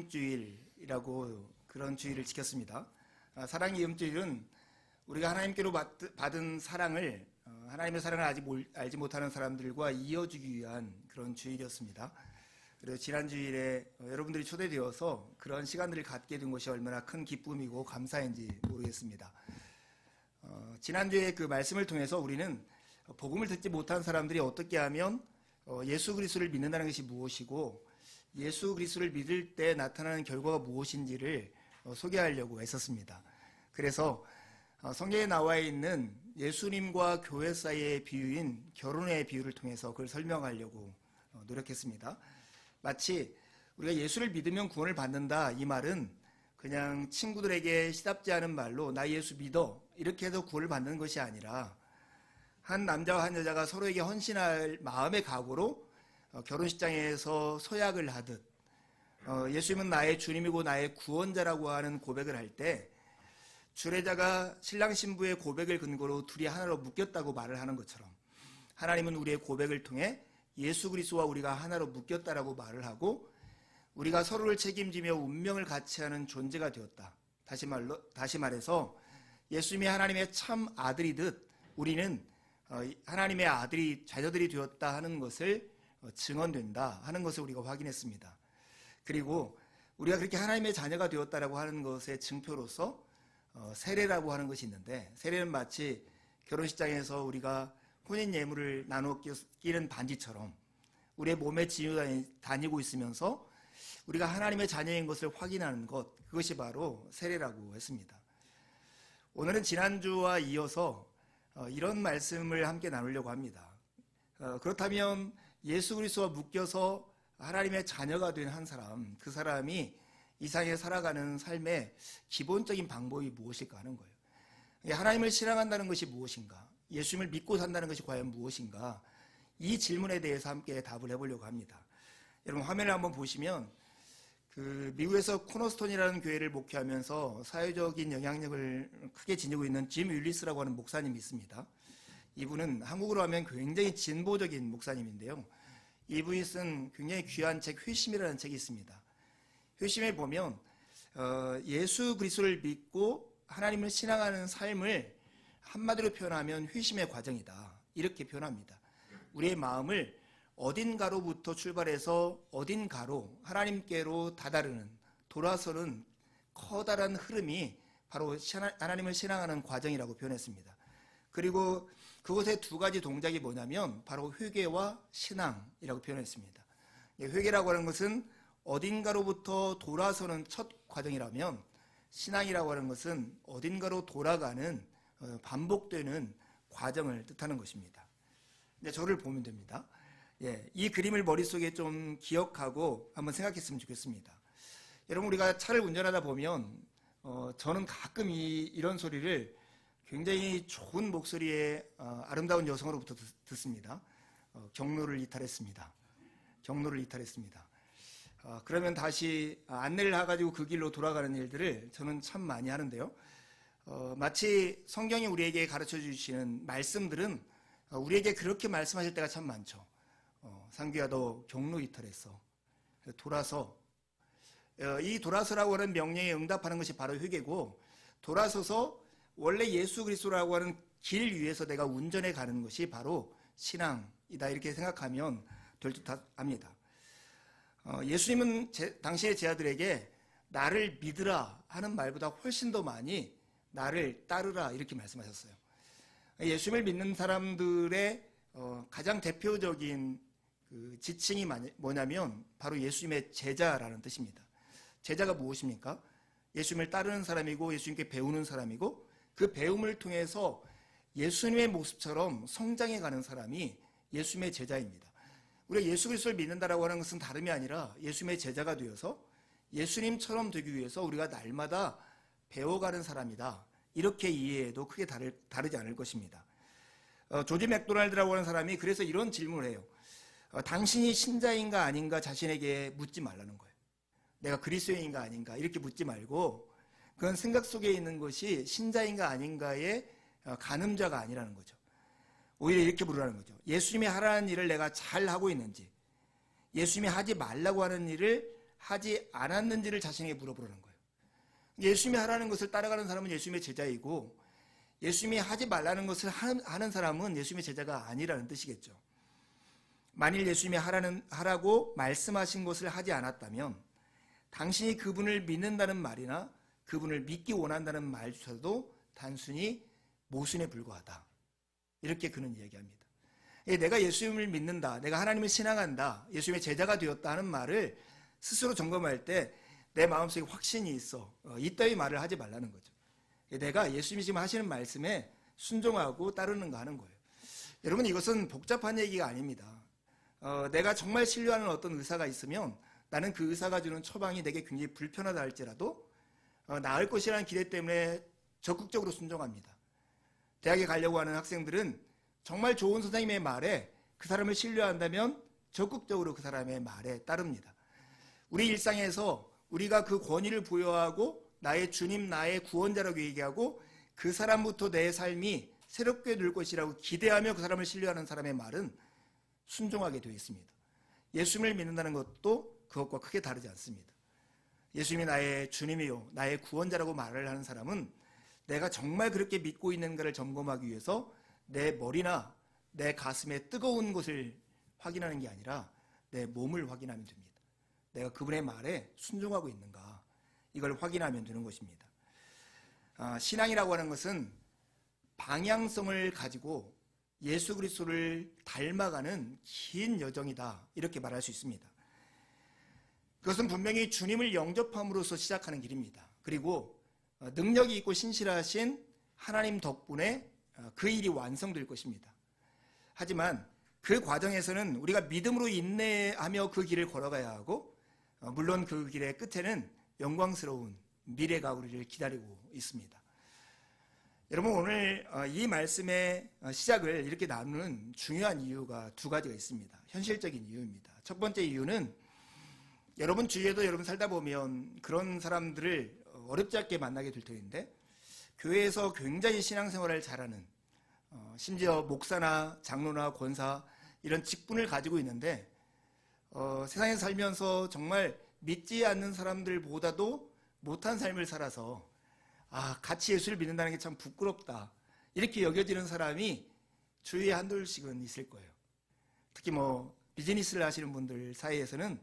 이음주일이라고 그런 주일을 지켰습니다. 사랑의 이음주일은 우리가 하나님께로 받은 사랑을 하나님의 사랑을 알지 못하는 사람들과 이어주기 위한 그런 주일이었습니다. 그리고 지난 주일에 여러분들이 초대되어서 그런 시간들을 갖게 된 것이 얼마나 큰 기쁨이고 감사인지 모르겠습니다. 지난주에 그 말씀을 통해서 우리는 복음을 듣지 못한 사람들이 어떻게 하면 예수 그리스도를 믿는다는 것이 무엇이고 예수 그리스도를 믿을 때 나타나는 결과가 무엇인지를 소개하려고 했었습니다. 그래서 성경에 나와 있는 예수님과 교회 사이의 비유인 결혼의 비유를 통해서 그걸 설명하려고 노력했습니다. 마치 우리가 예수를 믿으면 구원을 받는다 이 말은 그냥 친구들에게 시답지 않은 말로 나 예수 믿어 이렇게 해서 구원을 받는 것이 아니라 한 남자와 한 여자가 서로에게 헌신할 마음의 각오로 결혼식장에서 서약을 하듯 예수님은 나의 주님이고 나의 구원자라고 하는 고백을 할 때 주례자가 신랑 신부의 고백을 근거로 둘이 하나로 묶였다고 말을 하는 것처럼 하나님은 우리의 고백을 통해 예수 그리스도와 우리가 하나로 묶였다라고 말을 하고 우리가 서로를 책임지며 운명을 같이 하는 존재가 되었다. 다시 말해서 예수님이 하나님의 참 아들이듯 우리는 하나님의 아들이 자녀들이 되었다 하는 것을 증언된다 하는 것을 우리가 확인했습니다. 그리고 우리가 그렇게 하나님의 자녀가 되었다라고 하는 것의 증표로서 세례라고 하는 것이 있는데 세례는 마치 결혼식장에서 우리가 혼인 예물을 나누어 끼는 반지처럼 우리의 몸에 지니고 다니고 있으면서 우리가 하나님의 자녀인 것을 확인하는 것 그것이 바로 세례라고 했습니다. 오늘은 지난주와 이어서 이런 말씀을 함께 나누려고 합니다. 그렇다면 예수 그리스도와 묶여서 하나님의 자녀가 된 한 사람 그 사람이 이 세상에 살아가는 삶의 기본적인 방법이 무엇일까 하는 거예요. 하나님을 신앙한다는 것이 무엇인가? 예수님을 믿고 산다는 것이 과연 무엇인가? 이 질문에 대해서 함께 답을 해보려고 합니다. 여러분 화면을 한번 보시면 미국에서 코너스톤이라는 교회를 목회하면서 사회적인 영향력을 크게 지니고 있는 짐 윌리스라고 하는 목사님이 있습니다. 이분은 한국으로 하면 굉장히 진보적인 목사님인데요. 이분이 쓴 굉장히 귀한 책 회심이라는 책이 있습니다. 회심에 보면 예수 그리스도를 믿고 하나님을 신앙하는 삶을 한마디로 표현하면 회심의 과정이다 이렇게 표현합니다. 우리의 마음을 어딘가로부터 출발해서 어딘가로 하나님께로 다다르는 돌아서는 커다란 흐름이 바로 하나님을 신앙하는 과정이라고 표현했습니다. 그리고 그것의 두 가지 동작이 뭐냐면 바로 회개와 신앙이라고 표현했습니다. 회개라고 하는 것은 어딘가로부터 돌아서는 첫 과정이라면 신앙이라고 하는 것은 어딘가로 돌아가는 반복되는 과정을 뜻하는 것입니다. 이제 저를 보면 됩니다. 이 그림을 머릿속에 좀 기억하고 한번 생각했으면 좋겠습니다. 여러분 우리가 차를 운전하다 보면 저는 가끔 이런 소리를 굉장히 좋은 목소리의 아름다운 여성으로부터 듣습니다. 경로를 이탈했습니다. 경로를 이탈했습니다. 그러면 다시 안내를 해가지고 그 길로 돌아가는 일들을 저는 참 많이 하는데요. 마치 성경이 우리에게 가르쳐 주시는 말씀들은 우리에게 그렇게 말씀하실 때가 참 많죠. 상규야 너 경로 이탈했어. 돌아서 이 돌아서라고 하는 명령에 응답하는 것이 바로 회개고 돌아서서 원래 예수 그리스도라고 하는 길 위에서 내가 운전해 가는 것이 바로 신앙이다 이렇게 생각하면 될 듯합니다. 예수님은 당신의 제자들에게 나를 믿으라 하는 말보다 훨씬 더 많이 나를 따르라 이렇게 말씀하셨어요. 예수님을 믿는 사람들의 가장 대표적인 그 지칭이 뭐냐면 바로 예수님의 제자라는 뜻입니다. 제자가 무엇입니까? 예수님을 따르는 사람이고 예수님께 배우는 사람이고 그 배움을 통해서 예수님의 모습처럼 성장해 가는 사람이 예수님의 제자입니다. 우리가 예수 그리스도를 믿는다라고 하는 것은 다름이 아니라 예수님의 제자가 되어서 예수님처럼 되기 위해서 우리가 날마다 배워가는 사람이다. 이렇게 이해해도 크게 다르지 않을 것입니다. 조지 맥도날드라고 하는 사람이 그래서 이런 질문을 해요. 당신이 신자인가 아닌가 자신에게 묻지 말라는 거예요. 내가 그리스도인가 아닌가 이렇게 묻지 말고 그건 생각 속에 있는 것이 신자인가 아닌가의 가늠자가 아니라는 거죠. 오히려 이렇게 물으라는 거죠. 예수님이 하라는 일을 내가 잘 하고 있는지 예수님이 하지 말라고 하는 일을 하지 않았는지를 자신에게 물어보라는 거예요. 예수님이 하라는 것을 따라가는 사람은 예수님의 제자이고 예수님이 하지 말라는 것을 하는 사람은 예수님의 제자가 아니라는 뜻이겠죠. 만일 예수님이 하라고 말씀하신 것을 하지 않았다면 당신이 그분을 믿는다는 말이나 그분을 믿기 원한다는 말조차도 단순히 모순에 불과하다. 이렇게 그는 이야기합니다. 내가 예수님을 믿는다, 내가 하나님을 신앙한다, 예수님의 제자가 되었다 하는 말을 스스로 점검할 때 내 마음속에 확신이 있어. 이따위 말을 하지 말라는 거죠. 내가 예수님이 지금 하시는 말씀에 순종하고 따르는가 하는 거예요. 여러분, 이것은 복잡한 얘기가 아닙니다. 내가 정말 신뢰하는 어떤 의사가 있으면 나는 그 의사가 주는 처방이 내게 굉장히 불편하다 할지라도 나을 것이라는 기대 때문에 적극적으로 순종합니다. 대학에 가려고 하는 학생들은 정말 좋은 선생님의 말에 그 사람을 신뢰한다면 적극적으로 그 사람의 말에 따릅니다. 우리 일상에서 우리가 그 권위를 부여하고 나의 주님, 나의 구원자라고 얘기하고 그 사람부터 내 삶이 새롭게 될 것이라고 기대하며 그 사람을 신뢰하는 사람의 말은 순종하게 되어 있습니다. 예수님을 믿는다는 것도 그것과 크게 다르지 않습니다. 예수님이 나의 주님이요, 나의 구원자라고 말을 하는 사람은 내가 정말 그렇게 믿고 있는가를 점검하기 위해서 내 머리나 내 가슴에 뜨거운 것을 확인하는 게 아니라 내 몸을 확인하면 됩니다. 내가 그분의 말에 순종하고 있는가, 이걸 확인하면 되는 것입니다. 신앙이라고 하는 것은 방향성을 가지고 예수 그리스도를 닮아가는 긴 여정이다, 이렇게 말할 수 있습니다. 그것은 분명히 주님을 영접함으로써 시작하는 길입니다. 그리고 능력이 있고 신실하신 하나님 덕분에 그 일이 완성될 것입니다. 하지만 그 과정에서는 우리가 믿음으로 인내하며 그 길을 걸어가야 하고, 물론 그 길의 끝에는 영광스러운 미래가 우리를 기다리고 있습니다. 여러분, 오늘 이 말씀의 시작을 이렇게 나누는 중요한 이유가 두 가지가 있습니다. 현실적인 이유입니다. 첫 번째 이유는 여러분 주위에도 여러분 살다 보면 그런 사람들을 어렵지 않게 만나게 될 터인데, 교회에서 굉장히 신앙생활을 잘하는, 심지어 목사나 장로나 권사 이런 직분을 가지고 있는데 세상에 살면서 정말 믿지 않는 사람들보다도 못한 삶을 살아서 같이 예수를 믿는다는 게 참 부끄럽다, 이렇게 여겨지는 사람이 주위에 한둘씩은 있을 거예요. 특히 비즈니스를 하시는 분들 사이에서는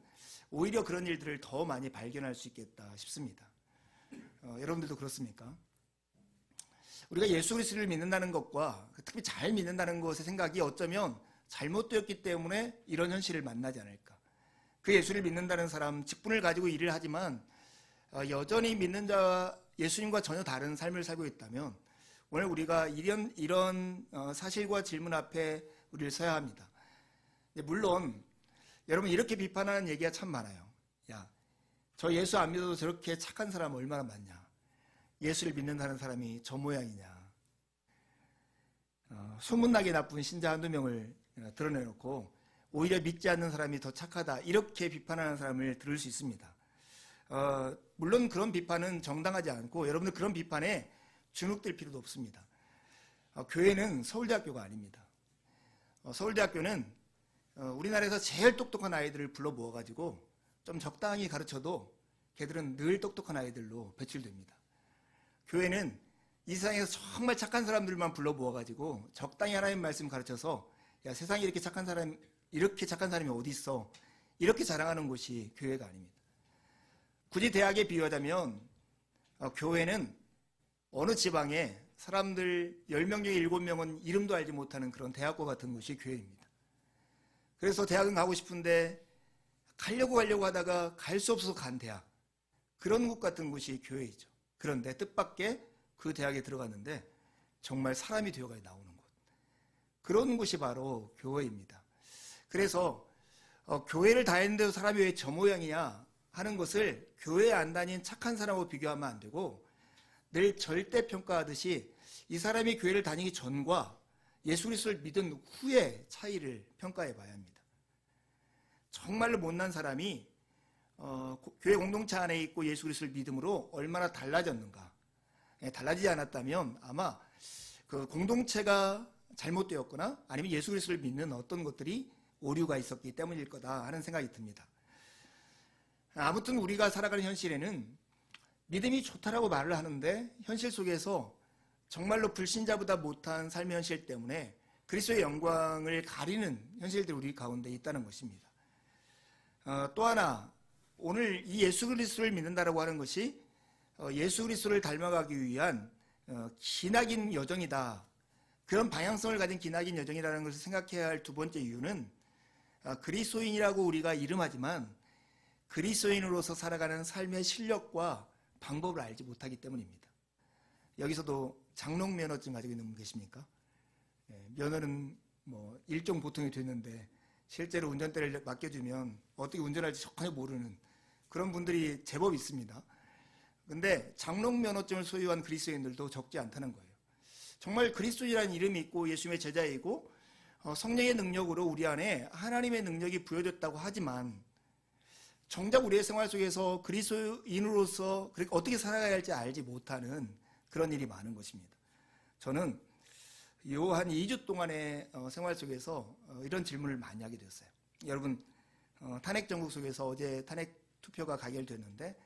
오히려 그런 일들을 더 많이 발견할 수 있겠다 싶습니다. 여러분들도 그렇습니까? 우리가 예수 그리스도를 믿는다는 것과 특히 잘 믿는다는 것의 생각이 어쩌면 잘못되었기 때문에 이런 현실을 만나지 않을까. 그 예수를 믿는다는 사람, 직분을 가지고 일을 하지만 여전히 믿는 자와 예수님과 전혀 다른 삶을 살고 있다면 오늘 우리가 이런 사실과 질문 앞에 우리를 서야 합니다. 물론 여러분, 이렇게 비판하는 얘기가 참 많아요. 야, 저 예수 안 믿어도 저렇게 착한 사람 얼마나 많냐. 예수를 믿는다는 사람이 저 모양이냐. 소문나게 나쁜 신자 한두 명을 드러내놓고 오히려 믿지 않는 사람이 더 착하다, 이렇게 비판하는 사람을 들을 수 있습니다. 물론 그런 비판은 정당하지 않고 여러분들 그런 비판에 주눅들 필요도 없습니다. 교회는 서울대학교가 아닙니다. 서울대학교는 우리나라에서 제일 똑똑한 아이들을 불러 모아가지고 좀 적당히 가르쳐도 걔들은 늘 똑똑한 아이들로 배출됩니다. 교회는 이 세상에서 정말 착한 사람들만 불러 모아가지고 적당히 하나님 말씀 가르쳐서 야, 세상에 이렇게 착한 사람이 어디 있어, 이렇게 자랑하는 곳이 교회가 아닙니다. 굳이 대학에 비유하자면 교회는 어느 지방에 사람들 10명 중에 7명은 이름도 알지 못하는 그런 대학과 같은 곳이 교회입니다. 그래서 대학은 가고 싶은데 가려고 하다가 갈 수 없어서 간 대학, 그런 곳 같은 곳이 교회이죠. 그런데 뜻밖의 그 대학에 들어갔는데 정말 사람이 되어가 나오는 곳, 그런 곳이 바로 교회입니다. 그래서 교회를 다녔는데도 사람이 왜 저 모양이냐 하는 것을 교회에 안 다닌 착한 사람하고 비교하면 안 되고, 늘 절대평가하듯이 이 사람이 교회를 다니기 전과 예수 그리스도를 믿은 후의 차이를 평가해 봐야 합니다. 정말로 못난 사람이 교회 공동체 안에 있고 예수 그리스도를 믿음으로 얼마나 달라졌는가. 달라지지 않았다면 아마 그 공동체가 잘못되었거나 아니면 예수 그리스도를 믿는 어떤 것들이 오류가 있었기 때문일 거다 하는 생각이 듭니다. 아무튼 우리가 살아가는 현실에는 믿음이 좋다라고 말을 하는데 현실 속에서 정말로 불신자보다 못한 삶의 현실 때문에 그리스도의 영광을 가리는 현실들이 우리 가운데 있다는 것입니다. 또 하나, 오늘 이 예수 그리스도를 믿는다라고 하는 것이 예수 그리스도를 닮아가기 위한 기나긴 여정이다. 그런 방향성을 가진 기나긴 여정이라는 것을 생각해야 할 두 번째 이유는 그리스도인이라고 우리가 이름하지만 그리스도인으로서 살아가는 삶의 실력과 방법을 알지 못하기 때문입니다. 여기서도 장롱 면허증 가지고 있는 분 계십니까? 면허는 뭐 일종 보통이 됐는데 실제로 운전대를 맡겨주면 어떻게 운전할지 전혀 모르는 그런 분들이 제법 있습니다. 근데 장롱 면허증을 소유한 그리스도인들도 적지 않다는 거예요. 정말 그리스도인이라는 이름이 있고 예수님의 제자이고 성령의 능력으로 우리 안에 하나님의 능력이 부여졌다고 하지만 정작 우리의 생활 속에서 그리스도인으로서 어떻게 살아가야 할지 알지 못하는 그런 일이 많은 것입니다. 저는 요 한 2주 동안의 생활 속에서 이런 질문을 많이 하게 됐어요. 여러분, 탄핵 정국 속에서 어제 탄핵 투표가 가결됐는데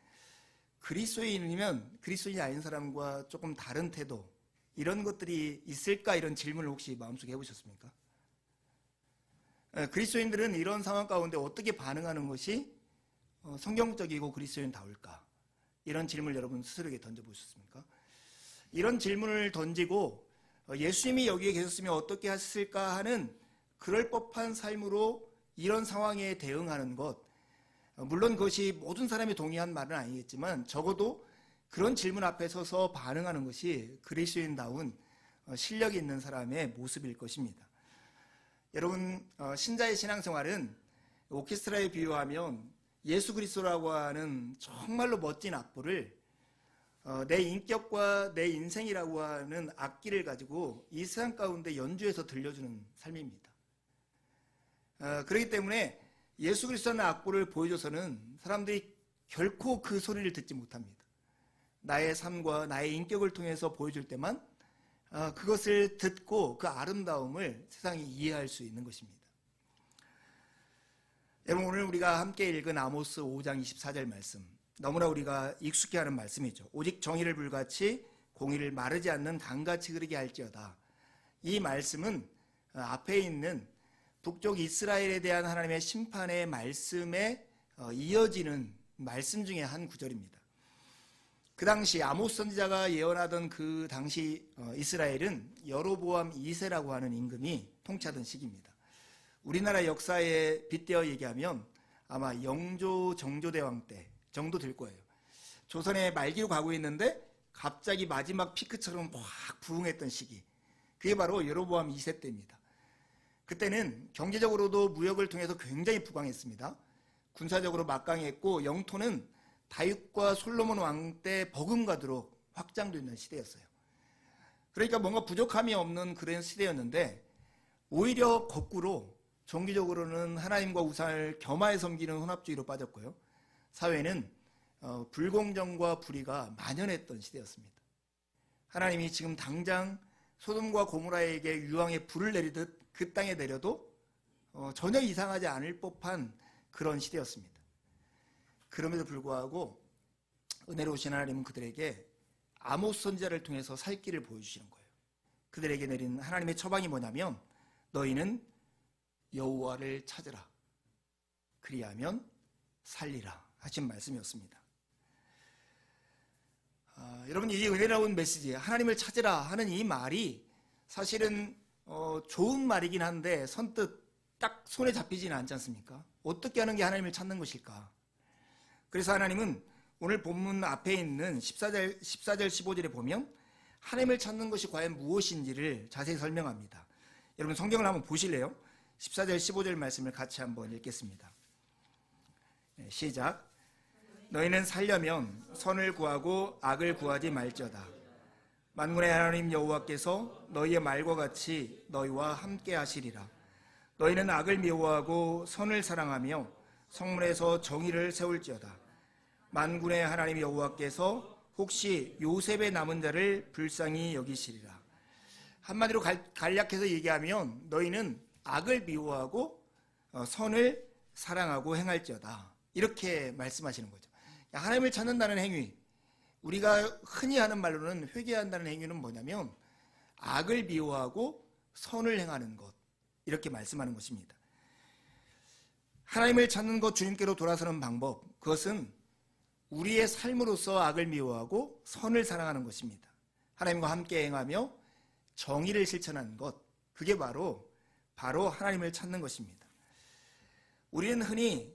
그리스도인이면 그리스도인이 아닌 사람과 조금 다른 태도, 이런 것들이 있을까, 이런 질문을 혹시 마음속에 해보셨습니까? 그리스도인들은 이런 상황 가운데 어떻게 반응하는 것이 성경적이고 그리스도인다울까? 이런 질문을 여러분 스스로에게 던져보셨습니까? 이런 질문을 던지고 예수님이 여기에 계셨으면 어떻게 하셨을까 하는 그럴 법한 삶으로 이런 상황에 대응하는 것, 물론 그것이 모든 사람이 동의한 말은 아니겠지만 적어도 그런 질문 앞에 서서 반응하는 것이 그리스도인다운 실력이 있는 사람의 모습일 것입니다. 여러분, 신자의 신앙생활은 오케스트라에 비유하면 예수 그리스도라고 하는 정말로 멋진 악보를 내 인격과 내 인생이라고 하는 악기를 가지고 이 세상 가운데 연주해서 들려주는 삶입니다. 그렇기 때문에 예수 그리스도라는 악보를 보여줘서는 사람들이 결코 그 소리를 듣지 못합니다. 나의 삶과 나의 인격을 통해서 보여줄 때만 그것을 듣고 그 아름다움을 세상이 이해할 수 있는 것입니다. 여러분, 오늘 우리가 함께 읽은 아모스 5장 24절 말씀, 너무나 우리가 익숙해하는 말씀이죠. 오직 정의를 불같이 공의를 마르지 않는 강같이 흐르게 할지어다. 이 말씀은 앞에 있는 북쪽 이스라엘에 대한 하나님의 심판의 말씀에 이어지는 말씀 중에 한 구절입니다. 그 당시 아모스 선지자가 예언하던 그 당시 이스라엘은 여로보암 2세라고 하는 임금이 통치하던 시기입니다. 우리나라 역사에 빗대어 얘기하면 아마 영조 정조대왕 때 정도 될 거예요. 조선의 말기로 가고 있는데 갑자기 마지막 피크처럼 확 부흥했던 시기, 그게 바로 여로보암 2세 때입니다. 그때는 경제적으로도 무역을 통해서 굉장히 부강했습니다. 군사적으로 막강했고 영토는 다윗과 솔로몬 왕 때 버금가도록 확장되는 시대였어요. 그러니까 뭔가 부족함이 없는 그런 시대였는데 오히려 거꾸로 종교적으로는 하나님과 우상을 겸하여 섬기는 혼합주의로 빠졌고요. 사회는 불공정과 불의가 만연했던 시대였습니다. 하나님이 지금 당장 소돔과 고모라에게 유황의 불을 내리듯 그 땅에 내려도 전혀 이상하지 않을 법한 그런 시대였습니다. 그럼에도 불구하고 은혜로우신 하나님은 그들에게 아모스 선지자를 통해서 살 길을 보여주시는 거예요. 그들에게 내린 하나님의 처방이 뭐냐면 너희는 여호와를 찾으라, 그리하면 살리라 하신 말씀이었습니다. 여러분, 이 은혜로운 메시지, 하나님을 찾으라 하는 이 말이 사실은 좋은 말이긴 한데 선뜻 딱 손에 잡히지는 않지 않습니까? 어떻게 하는 게 하나님을 찾는 것일까? 그래서 하나님은 오늘 본문 앞에 있는 14절 15절에 보면 하나님을 찾는 것이 과연 무엇인지를 자세히 설명합니다. 여러분, 성경을 한번 보실래요? 14절 15절 말씀을 같이 한번 읽겠습니다. 시작. 너희는 살려면 선을 구하고 악을 구하지 말지어다. 만군의 하나님 여호와께서 너희의 말과 같이 너희와 함께 하시리라. 너희는 악을 미워하고 선을 사랑하며 성문에서 정의를 세울지어다. 만군의 하나님 여호와께서 혹시 요셉의 남은 자를 불쌍히 여기시리라. 한마디로 간략해서 얘기하면 너희는 악을 미워하고 선을 사랑하고 행할지어다. 이렇게 말씀하시는 거죠. 하나님을 찾는다는 행위, 우리가 흔히 하는 말로는 회개한다는 행위는 뭐냐면 악을 미워하고 선을 행하는 것, 이렇게 말씀하는 것입니다. 하나님을 찾는 것, 주님께로 돌아서는 방법, 그것은 우리의 삶으로서 악을 미워하고 선을 사랑하는 것입니다. 하나님과 함께 행하며 정의를 실천하는 것, 그게 바로 하나님을 찾는 것입니다. 우리는 흔히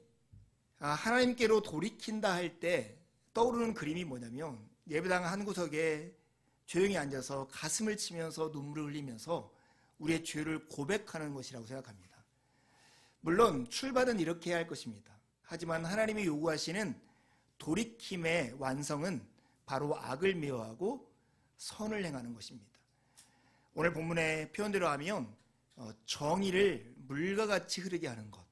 하나님께로 돌이킨다 할 때 떠오르는 그림이 뭐냐면 예배당 한 구석에 조용히 앉아서 가슴을 치면서 눈물을 흘리면서 우리의 죄를 고백하는 것이라고 생각합니다. 물론 출발은 이렇게 해야 할 것입니다. 하지만 하나님이 요구하시는 돌이킴의 완성은 바로 악을 미워하고 선을 행하는 것입니다. 오늘 본문의 표현대로 하면 정의를 물과 같이 흐르게 하는 것,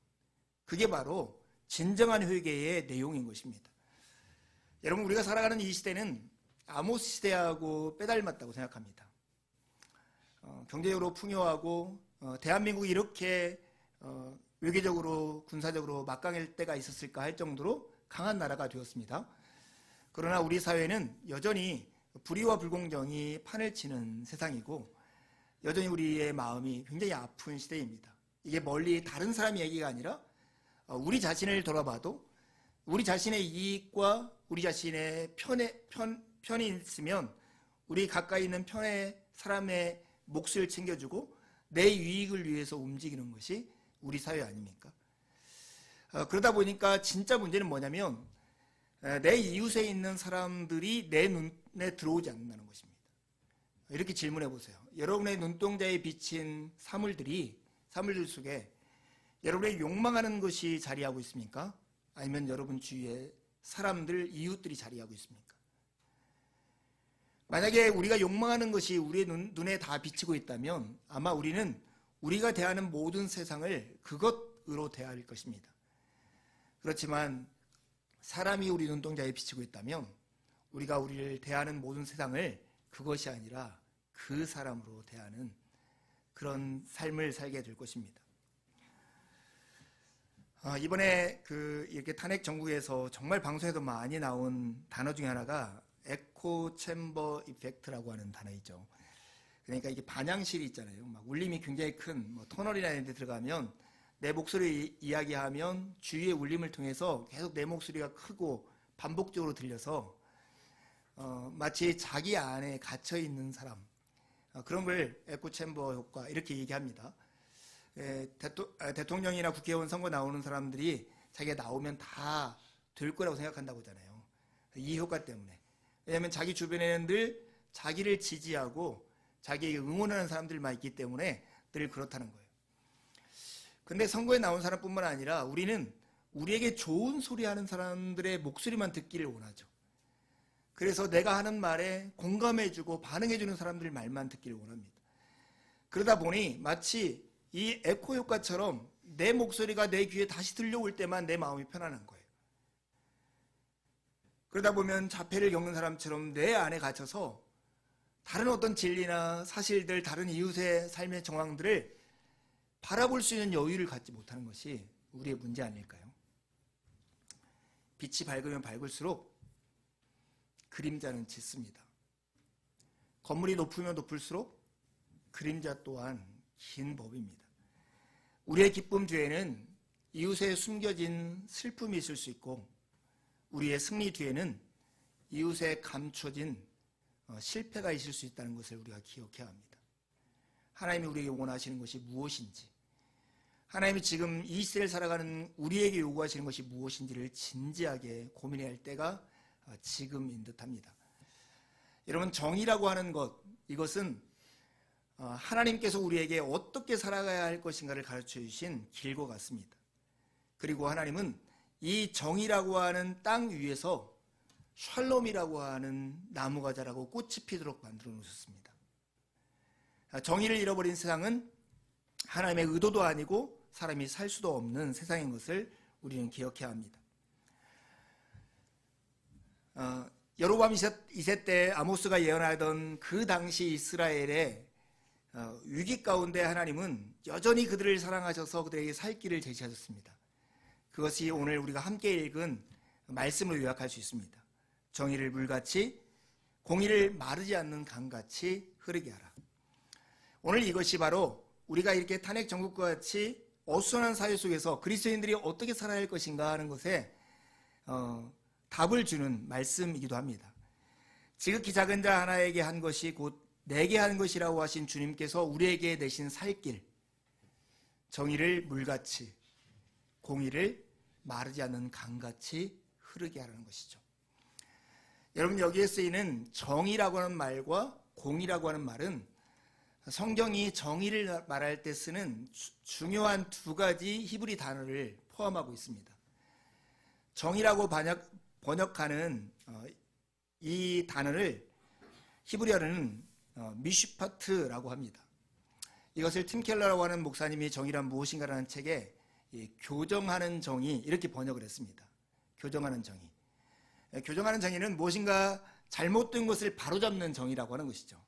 그게 바로 진정한 회개의 내용인 것입니다. 여러분, 우리가 살아가는 이 시대는 아모스 시대하고 빼닮았다고 생각합니다. 경제적으로 풍요하고 대한민국이 이렇게 외교적으로 군사적으로 막강할 때가 있었을까 할 정도로 강한 나라가 되었습니다. 그러나 우리 사회는 여전히 불의와 불공정이 판을 치는 세상이고 여전히 우리의 마음이 굉장히 아픈 시대입니다. 이게 멀리 다른 사람 얘기가 아니라 우리 자신을 돌아봐도 우리 자신의 이익과 우리 자신의 편이 있으면 우리 가까이 있는 편의 사람의 몫을 챙겨주고 내 유익을 위해서 움직이는 것이 우리 사회 아닙니까? 그러다 보니까 진짜 문제는 뭐냐면 내 이웃에 있는 사람들이 내 눈에 들어오지 않는다는 것입니다. 이렇게 질문해 보세요. 여러분의 눈동자에 비친 사물들 속에 여러분의 욕망하는 것이 자리하고 있습니까? 아니면 여러분 주위에 사람들, 이웃들이 자리하고 있습니까? 만약에 우리가 욕망하는 것이 우리의 눈에 다 비치고 있다면 아마 우리는 우리가 대하는 모든 세상을 그것으로 대할 것입니다. 그렇지만 사람이 우리 눈동자에 비치고 있다면 우리가 우리를 대하는 모든 세상을 그것이 아니라 그 사람으로 대하는 그런 삶을 살게 될 것입니다. 이번에 이렇게 탄핵 정국에서 정말 방송에도 많이 나온 단어 중에 하나가 에코 챔버 이펙트라고 하는 단어이죠. 그러니까 이게 반향실이 있잖아요. 막 울림이 굉장히 큰 터널이나 이런 데 들어가면 내 목소리 이야기하면 주위의 울림을 통해서 계속 내 목소리가 크고 반복적으로 들려서 마치 자기 안에 갇혀 있는 사람, 그런 걸 에코 챔버 효과 이렇게 얘기합니다. 대통령이나 국회의원 선거 나오는 사람들이 자기가 나오면 다 될 거라고 생각한다고 하잖아요. 이 효과 때문에. 왜냐하면 자기 주변에는 늘 자기를 지지하고 자기에게 응원하는 사람들만 있기 때문에 늘 그렇다는 거예요. 근데 선거에 나온 사람뿐만 아니라 우리는 우리에게 좋은 소리 하는 사람들의 목소리만 듣기를 원하죠. 그래서 내가 하는 말에 공감해주고 반응해주는 사람들 말만 듣기를 원합니다. 그러다 보니 마치 이 에코 효과처럼 내 목소리가 내 귀에 다시 들려올 때만 내 마음이 편안한 거예요. 그러다 보면 자폐를 겪는 사람처럼 내 안에 갇혀서 다른 어떤 진리나 사실들, 다른 이웃의 삶의 정황들을 바라볼 수 있는 여유를 갖지 못하는 것이 우리의 문제 아닐까요? 빛이 밝으면 밝을수록 그림자는 짙습니다. 건물이 높으면 높을수록 그림자 또한 긴 법입니다. 우리의 기쁨 뒤에는 이웃에 숨겨진 슬픔이 있을 수 있고 우리의 승리 뒤에는 이웃에 감춰진 실패가 있을 수 있다는 것을 우리가 기억해야 합니다. 하나님이 우리에게 원하시는 것이 무엇인지, 하나님이 지금 이 시대를 살아가는 우리에게 요구하시는 것이 무엇인지를 진지하게 고민해야 할 때가 지금인 듯합니다. 여러분, 정의라고 하는 것, 이것은 하나님께서 우리에게 어떻게 살아가야 할 것인가를 가르쳐 주신 길과 같습니다. 그리고 하나님은 이 정의라고 하는 땅 위에서 샬롬이라고 하는 나무가 자라고 꽃이 피도록 만들어 놓으셨습니다. 정의를 잃어버린 세상은 하나님의 의도도 아니고 사람이 살 수도 없는 세상인 것을 우리는 기억해야 합니다. 여로보암 2세 때 아모스가 예언하던 그 당시 이스라엘의 위기 가운데 하나님은 여전히 그들을 사랑하셔서 그들에게 살 길을 제시하셨습니다. 그것이 오늘 우리가 함께 읽은 말씀으로 요약할 수 있습니다. 정의를 물같이, 공의를 마르지 않는 강같이 흐르게 하라. 오늘 이것이 바로 우리가 이렇게 탄핵 정국과 같이 어수선한 사회 속에서 그리스도인들이 어떻게 살아야 할 것인가 하는 것에 답을 주는 말씀이기도 합니다. 지극히 작은 자 하나에게 한 것이 곧 내게 한 것이라고 하신 주님께서 우리에게 내신 살 길, 정의를 물같이, 공의를 마르지 않는 강같이 흐르게 하라는 것이죠. 여러분, 여기에 쓰이는 정의라고 하는 말과 공의라고 하는 말은 성경이 정의를 말할 때 쓰는 중요한 두 가지 히브리 단어를 포함하고 있습니다. 정의라고 번역하는 이 단어를 히브리어로는 미슈파트라고 합니다. 이것을 팀 켈러라고 하는 목사님이 정의란 무엇인가라는 책에 교정하는 정의 이렇게 번역을 했습니다. 교정하는 정의. 교정하는 정의는 무엇인가 잘못된 것을 바로잡는 정의라고 하는 것이죠.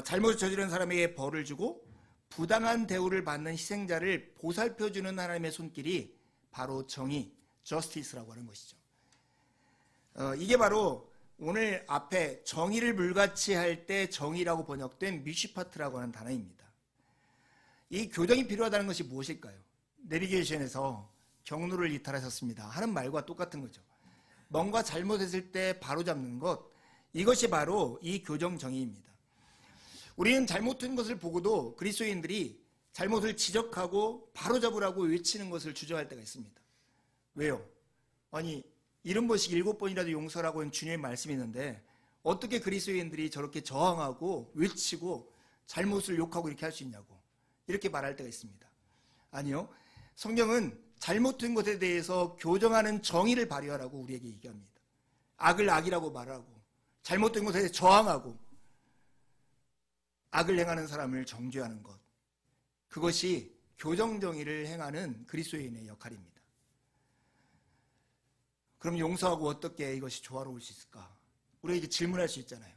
잘못을 저지른 사람에게 벌을 주고 부당한 대우를 받는 희생자를 보살펴주는 하나님의 손길이 바로 정의, 저스티스라고 하는 것이죠. 이게 바로 오늘 앞에 정의를 물같이 할 때 정의라고 번역된 미슈파트라고 하는 단어입니다. 이 교정이 필요하다는 것이 무엇일까요? 내비게이션에서 경로를 이탈하셨습니다 하는 말과 똑같은 거죠. 뭔가 잘못했을 때 바로잡는 것, 이것이 바로 이 교정 정의입니다. 우리는 잘못된 것을 보고도 그리스도인들이 잘못을 지적하고 바로잡으라고 외치는 것을 주저할 때가 있습니다. 왜요? 아니, 70번씩 7번이라도 용서라고 하는 주님의 말씀이 있는데 어떻게 그리스도인들이 저렇게 저항하고 외치고 잘못을 욕하고 이렇게 할 수 있냐고 이렇게 말할 때가 있습니다. 아니요, 성경은 잘못된 것에 대해서 교정하는 정의를 발휘하라고 우리에게 얘기합니다. 악을 악이라고 말하고 잘못된 것에 대해 저항하고 악을 행하는 사람을 정죄하는 것, 그것이 교정정의를 행하는 그리스도인의 역할입니다. 그럼 용서하고 어떻게 이것이 조화로울 수 있을까? 우리에게 질문할 수 있잖아요.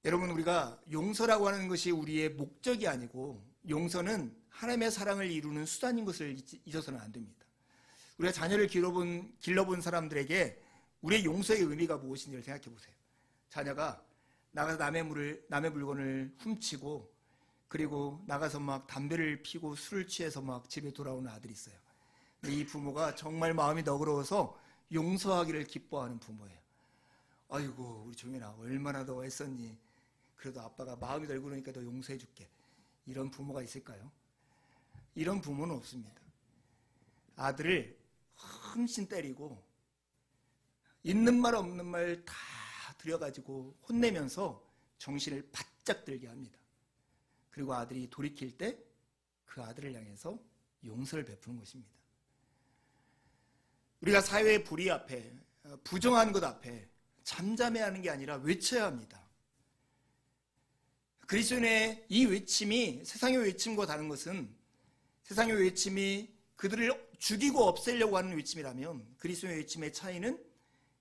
여러분, 우리가 용서라고 하는 것이 우리의 목적이 아니고 용서는 하나님의 사랑을 이루는 수단인 것을 잊어서는 안 됩니다. 우리가 자녀를 길러본 사람들에게 우리의 용서의 의미가 무엇인지를 생각해 보세요. 자녀가 나가서 남의 물건을 훔치고 그리고 나가서 막 담배를 피고 술을 취해서 막 집에 돌아오는 아들이 있어요. 이 부모가 정말 마음이 너그러워서 용서하기를 기뻐하는 부모예요. 아이고, 우리 종현아 얼마나 너 애썼니? 그래도 아빠가 마음이 덜 그러니까 너 용서해 줄게. 이런 부모가 있을까요? 이런 부모는 없습니다. 아들을 흠씬 때리고 있는 말 없는 말 다 들여가지고 혼내면서 정신을 바짝 들게 합니다. 그리고 아들이 돌이킬 때 그 아들을 향해서 용서를 베푸는 것입니다. 우리가 사회의 불의 앞에, 부정한 것 앞에 잠잠해하는 게 아니라 외쳐야 합니다. 그리스도인의 이 외침이 세상의 외침과 다른 것은, 세상의 외침이 그들을 죽이고 없애려고 하는 외침이라면 그리스도의 외침의 차이는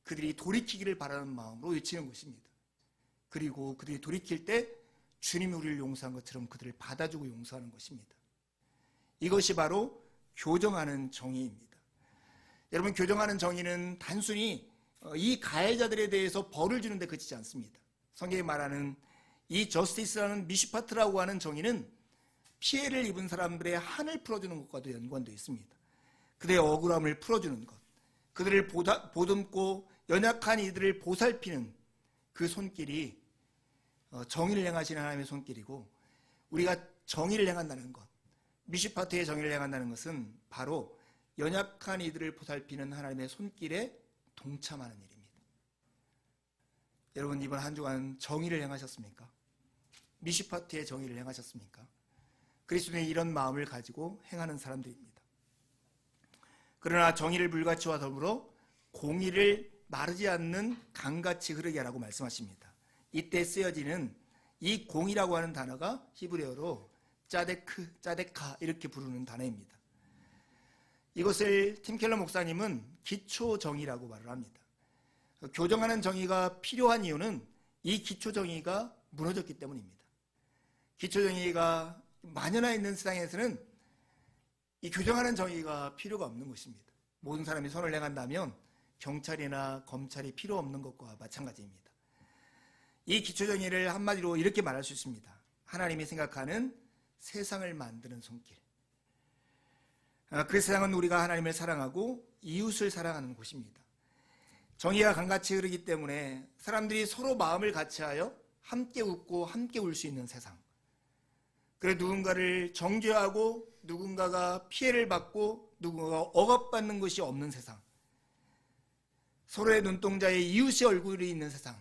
그들이 돌이키기를 바라는 마음으로 외치는 것입니다. 그리고 그들이 돌이킬 때 주님이 우리를 용서한 것처럼 그들을 받아주고 용서하는 것입니다. 이것이 바로 교정하는 정의입니다. 여러분, 교정하는 정의는 단순히 이 가해자들에 대해서 벌을 주는 데 그치지 않습니다. 성경이 말하는 이 저스티스라는 미슈파트라고 하는 정의는 피해를 입은 사람들의 한을 풀어주는 것과도 연관되어 있습니다. 그들의 억울함을 풀어주는 것, 그들을 보듬고 연약한 이들을 보살피는 그 손길이 정의를 행하시는 하나님의 손길이고, 우리가 정의를 행한다는 것, 미슈파트의 정의를 행한다는 것은 바로 연약한 이들을 보살피는 하나님의 손길에 동참하는 일입니다. 여러분, 이번 한 주간 정의를 행하셨습니까? 미슈파트의 정의를 행하셨습니까? 그리스도인의 이런 마음을 가지고 행하는 사람들입니다. 그러나 정의를 물같이와 더불어 공의를 마르지 않는 강같이 흐르게 하라고 말씀하십니다. 이때 쓰여지는 이 공의라고 하는 단어가 히브리어로 짜데카 이렇게 부르는 단어입니다. 이것을 팀 켈러 목사님은 기초 정의라고 말을 합니다. 교정하는 정의가 필요한 이유는 이 기초 정의가 무너졌기 때문입니다. 기초 정의가 만연해 있는 세상에서는 이 교정하는 정의가 필요가 없는 것입니다. 모든 사람이 선을 행한다면 경찰이나 검찰이 필요 없는 것과 마찬가지입니다. 이 기초정의를 한마디로 이렇게 말할 수 있습니다. 하나님이 생각하는 세상을 만드는 손길. 그 세상은 우리가 하나님을 사랑하고 이웃을 사랑하는 곳입니다. 정의가 강같이 흐르기 때문에 사람들이 서로 마음을 같이하여 함께 웃고 함께 울 수 있는 세상. 그래 누군가를 정죄하고 누군가가 피해를 받고 누군가가 억압받는 것이 없는 세상. 서로의 눈동자에 이웃의 얼굴이 있는 세상.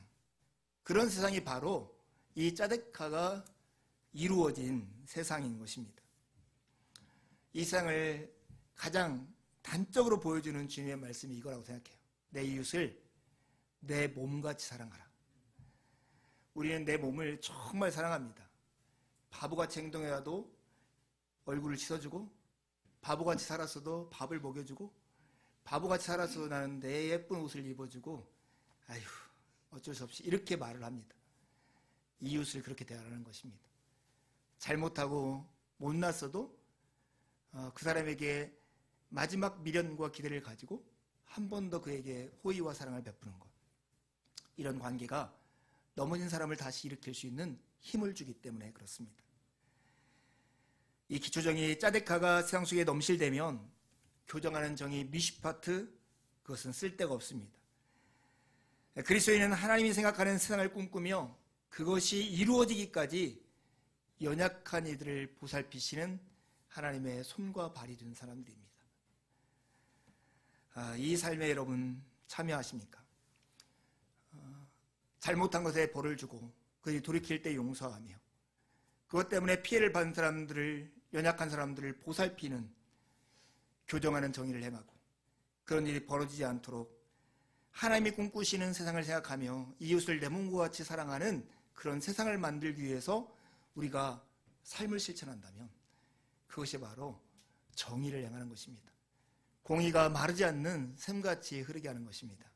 그런 세상이 바로 이 짜데카가 이루어진 세상인 것입니다. 이 세상을 가장 단적으로 보여주는 주님의 말씀이 이거라고 생각해요. 내 이웃을 내 몸같이 사랑하라. 우리는 내 몸을 정말 사랑합니다. 바보같이 행동해야도 얼굴을 씻어주고, 바보같이 살았어도 밥을 먹여주고, 바보같이 살았어도 나는 내 예쁜 옷을 입어주고, 아휴 어쩔 수 없이 이렇게 말을 합니다. 이웃을 그렇게 대하라는 것입니다. 잘못하고 못났어도 그 사람에게 마지막 미련과 기대를 가지고 한 번 더 그에게 호의와 사랑을 베푸는 것. 이런 관계가 넘어진 사람을 다시 일으킬 수 있는 힘을 주기 때문에 그렇습니다. 이 기초정의 짜데카가 세상 속에 넘실되면 교정하는 정의 미슈파트, 그것은 쓸데가 없습니다. 그리스도인은 하나님이 생각하는 세상을 꿈꾸며 그것이 이루어지기까지 연약한 이들을 보살피시는 하나님의 손과 발이 된 사람들입니다. 이 삶에 여러분 참여하십니까? 잘못한 것에 벌을 주고 그들이 돌이킬 때 용서하며 그것 때문에 피해를 받은 사람들을, 연약한 사람들을 보살피는, 교정하는 정의를 행하고 그런 일이 벌어지지 않도록 하나님이 꿈꾸시는 세상을 생각하며 이웃을 내 몸과 같이 사랑하는 그런 세상을 만들기 위해서 우리가 삶을 실천한다면 그것이 바로 정의를 행하는 것입니다. 공의가 마르지 않는 샘같이 흐르게 하는 것입니다.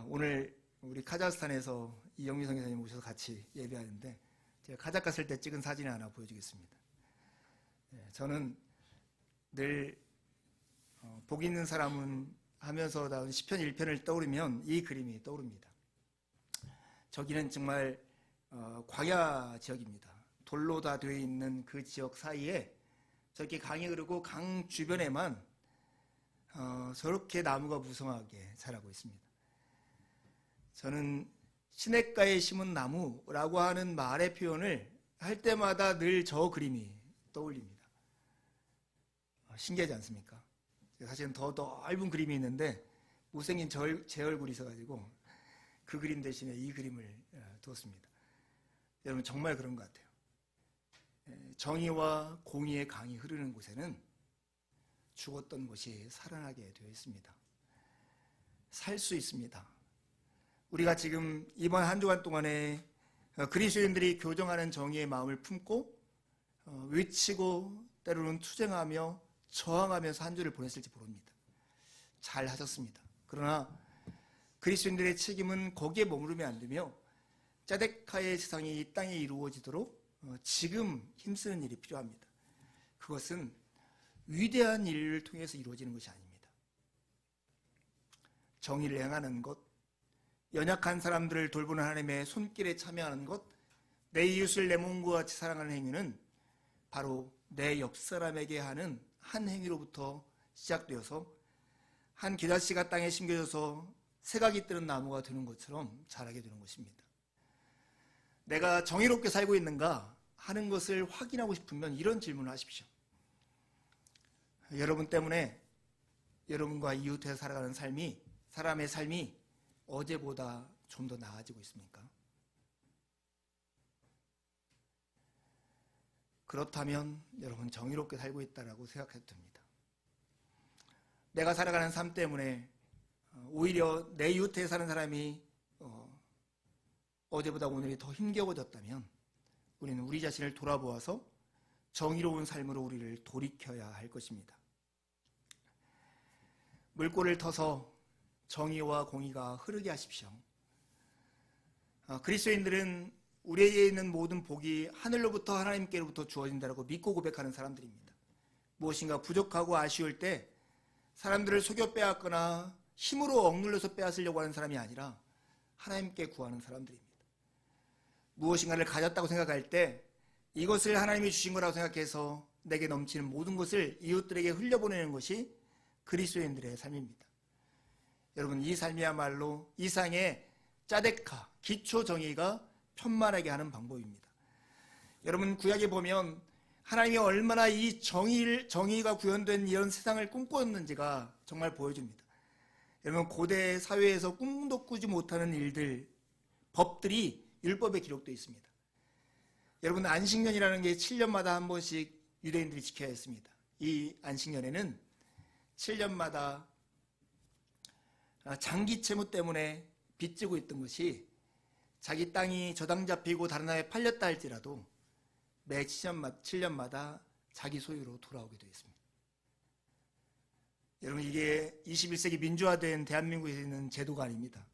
오늘 우리 카자흐스탄에서 이영미 선교사님 오셔서 같이 예배하는데 제가 카자흐 갔을 때 찍은 사진 하나 보여주겠습니다. 저는 늘 복 있는 사람은 하면서 나온 시편 1편을 떠오르면 이 그림이 떠오릅니다. 저기는 정말 광야 지역입니다. 돌로 다 되어 있는 그 지역 사이에 저렇게 강이 흐르고 강 주변에만 저렇게 나무가 무성하게 자라고 있습니다. 저는 시냇가에 심은 나무라고 하는 말의 표현을 할 때마다 늘 저 그림이 떠올립니다. 신기하지 않습니까? 사실은 더 넓은 그림이 있는데 못생긴 제 얼굴이 있어가지고 그 그림 대신에 이 그림을 두었습니다. 여러분 정말 그런 것 같아요. 정의와 공의의 강이 흐르는 곳에는 죽었던 것이 살아나게 되어 있습니다. 살 수 있습니다. 우리가 지금 이번 한 주간 동안에 그리스도인들이 교정하는 정의의 마음을 품고 외치고 때로는 투쟁하며 저항하면서 한 주를 보냈을지 모릅니다. 잘 하셨습니다. 그러나 그리스도인들의 책임은 거기에 머무르면 안 되며 짜데카의 세상이 이 땅에 이루어지도록 지금 힘쓰는 일이 필요합니다. 그것은 위대한 일을 통해서 이루어지는 것이 아닙니다. 정의를 행하는 것, 연약한 사람들을 돌보는 하나님의 손길에 참여하는 것, 내 이웃을 내 몸과 같이 사랑하는 행위는 바로 내 옆 사람에게 하는 한 행위로부터 시작되어서 한 겨자씨가 땅에 심겨져서 새각이 뜨는 나무가 되는 것처럼 자라게 되는 것입니다. 내가 정의롭게 살고 있는가 하는 것을 확인하고 싶으면 이런 질문을 하십시오. 여러분 때문에 여러분과 이웃에 살아가는 사람의 삶이 어제보다 좀 더 나아지고 있습니까? 그렇다면 여러분 정의롭게 살고 있다고 생각해도 됩니다. 내가 살아가는 삶 때문에 오히려 내 이웃에 사는 사람이 어제보다 오늘이 더 힘겨워졌다면 우리는 우리 자신을 돌아보아서 정의로운 삶으로 우리를 돌이켜야 할 것입니다. 물꼬를 터서 정의와 공의가 흐르게 하십시오. 그리스도인들은 우리에게 있는 모든 복이 하늘로부터 하나님께로부터 주어진다고 믿고 고백하는 사람들입니다. 무엇인가 부족하고 아쉬울 때 사람들을 속여 빼앗거나 힘으로 억눌러서 빼앗으려고 하는 사람이 아니라 하나님께 구하는 사람들입니다. 무엇인가를 가졌다고 생각할 때 이것을 하나님이 주신 거라고 생각해서 내게 넘치는 모든 것을 이웃들에게 흘려보내는 것이 그리스도인들의 삶입니다. 여러분, 이 삶이야말로 이상의 짜데카, 기초 정의가 편만하게 하는 방법입니다. 여러분, 구약에 보면 하나님이 얼마나 이 정의가 구현된 이런 세상을 꿈꾸었는지가 정말 보여줍니다. 여러분, 고대 사회에서 꿈도 꾸지 못하는 일들, 법들이 율법에 기록되어 있습니다. 여러분, 안식년이라는 게 7년마다 한 번씩 유대인들이 지켜야 했습니다. 이 안식년에는 7년마다 장기 채무 때문에 빚지고 있던 것이 자기 땅이 저당 잡히고 다른 나라에 팔렸다 할지라도 매 7년마다 자기 소유로 돌아오게 되어 있습니다. 여러분, 이게 21세기 민주화된 대한민국에 있는 제도가 아닙니다.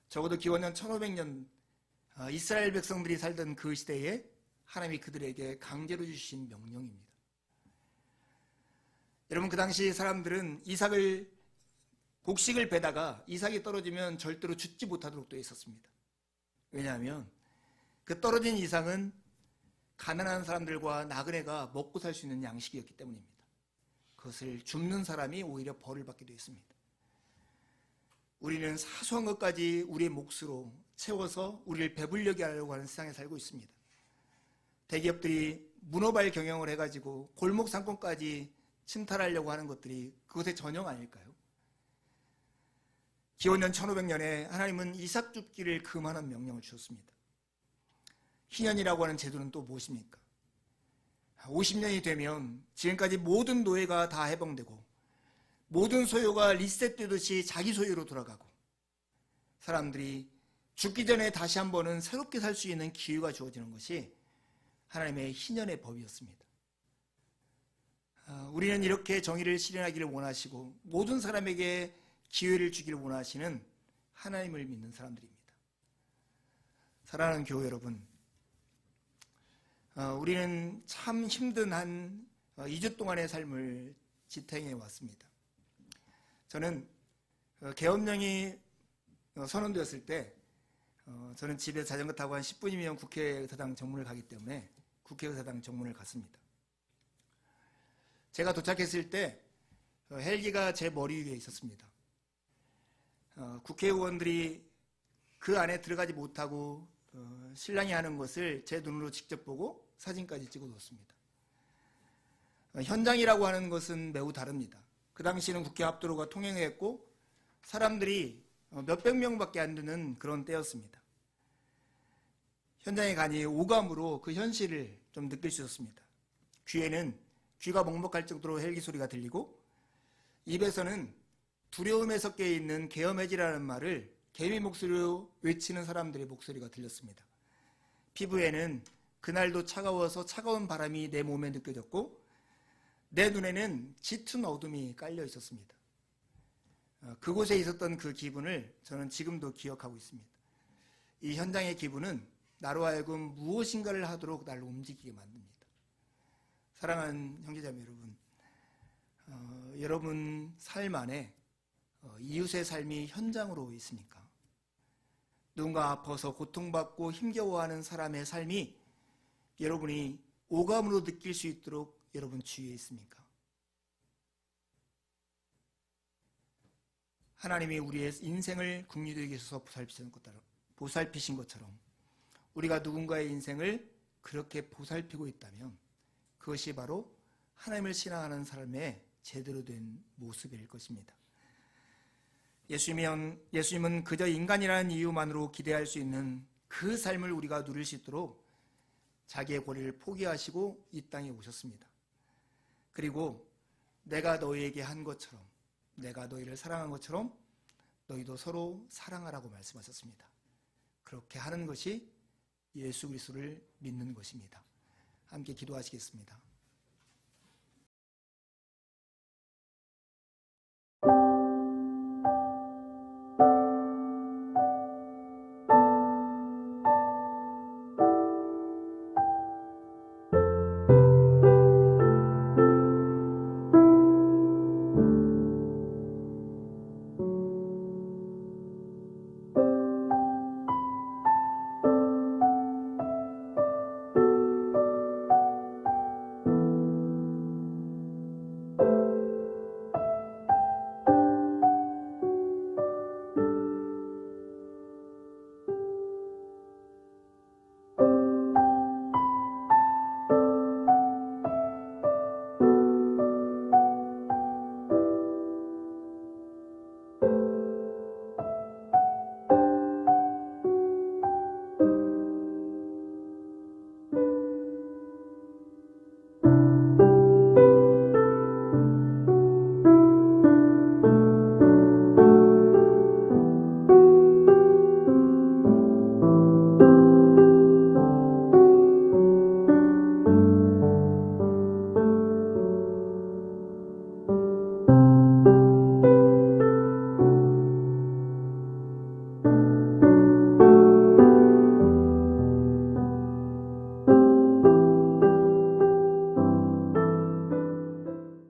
적어도 기원전 1500년 이스라엘 백성들이 살던 그 시대에 하나님이 그들에게 강제로 주신 명령입니다. 여러분, 그 당시 사람들은 곡식을 베다가 이삭이 떨어지면 절대로 줍지 못하도록 되어 있었습니다. 왜냐하면 그 떨어진 이삭은 가난한 사람들과 나그네가 먹고 살 수 있는 양식이었기 때문입니다. 그것을 줍는 사람이 오히려 벌을 받게 되어 있습니다. 우리는 사소한 것까지 우리의 몫으로 채워서 우리를 배불리게 하려고 하는 세상에 살고 있습니다. 대기업들이 문어발 경영을 해가지고 골목 상권까지 침탈하려고 하는 것들이 그것의 전형 아닐까요? 기원전 1500년에 하나님은 이삭 줍기를 금하는 명령을 주셨습니다. 희년이라고 하는 제도는 또 무엇입니까? 50년이 되면 지금까지 모든 노예가 다 해방되고 모든 소유가 리셋되듯이 자기 소유로 돌아가고 사람들이 죽기 전에 다시 한 번은 새롭게 살 수 있는 기회가 주어지는 것이 하나님의 희년의 법이었습니다. 우리는 이렇게 정의를 실현하기를 원하시고 모든 사람에게 기회를 주기를 원하시는 하나님을 믿는 사람들입니다. 사랑하는 교회 여러분, 우리는 참 힘든 한 2주 동안의 삶을 지탱해 왔습니다. 저는 계엄령이 선언되었을 때 저는 집에 자전거 타고 한 10분이면 국회의사당 정문을 가기 때문에 국회의사당 정문을 갔습니다. 제가 도착했을 때 헬기가 제 머리 위에 있었습니다. 국회의원들이 그 안에 들어가지 못하고 신랑이 하는 것을 제 눈으로 직접 보고 사진까지 찍어뒀습니다. 현장이라고 하는 것은 매우 다릅니다. 그 당시에는 국회 앞도로가 통행했고 사람들이 몇백 명밖에 안 되는 그런 때였습니다. 현장에 가니 오감으로 그 현실을 좀 느낄 수 있었습니다. 귀가 먹먹할 정도로 헬기 소리가 들리고 입에서는 두려움에 섞여 있는 계엄해지라는 말을 개미 목소리로 외치는 사람들의 목소리가 들렸습니다. 피부에는 그날도 차가워서 차가운 바람이 내 몸에 느껴졌고 내 눈에는 짙은 어둠이 깔려 있었습니다. 그곳에 있었던 그 기분을 저는 지금도 기억하고 있습니다. 이 현장의 기분은 나로 하여금 무엇인가를 하도록 나를 움직이게 만듭니다. 사랑하는 형제자매 여러분, 여러분 삶 안에 이웃의 삶이 현장으로 있습니까? 누군가 아파서 고통받고 힘겨워하는 사람의 삶이 여러분이 오감으로 느낄 수 있도록 여러분 주위에 있습니까? 하나님이 우리의 인생을 국리되게 해서 보살피신 것처럼 우리가 누군가의 인생을 그렇게 보살피고 있다면 그것이 바로 하나님을 신앙하는 사람의 제대로 된 모습일 것입니다. 예수님은 그저 인간이라는 이유만으로 기대할 수 있는 그 삶을 우리가 누릴 수 있도록 자기의 권리를 포기하시고 이 땅에 오셨습니다. 그리고 내가 너희에게 한 것처럼, 내가 너희를 사랑한 것처럼 너희도 서로 사랑하라고 말씀하셨습니다. 그렇게 하는 것이 예수 그리스도를 믿는 것입니다. 함께 기도하시겠습니다.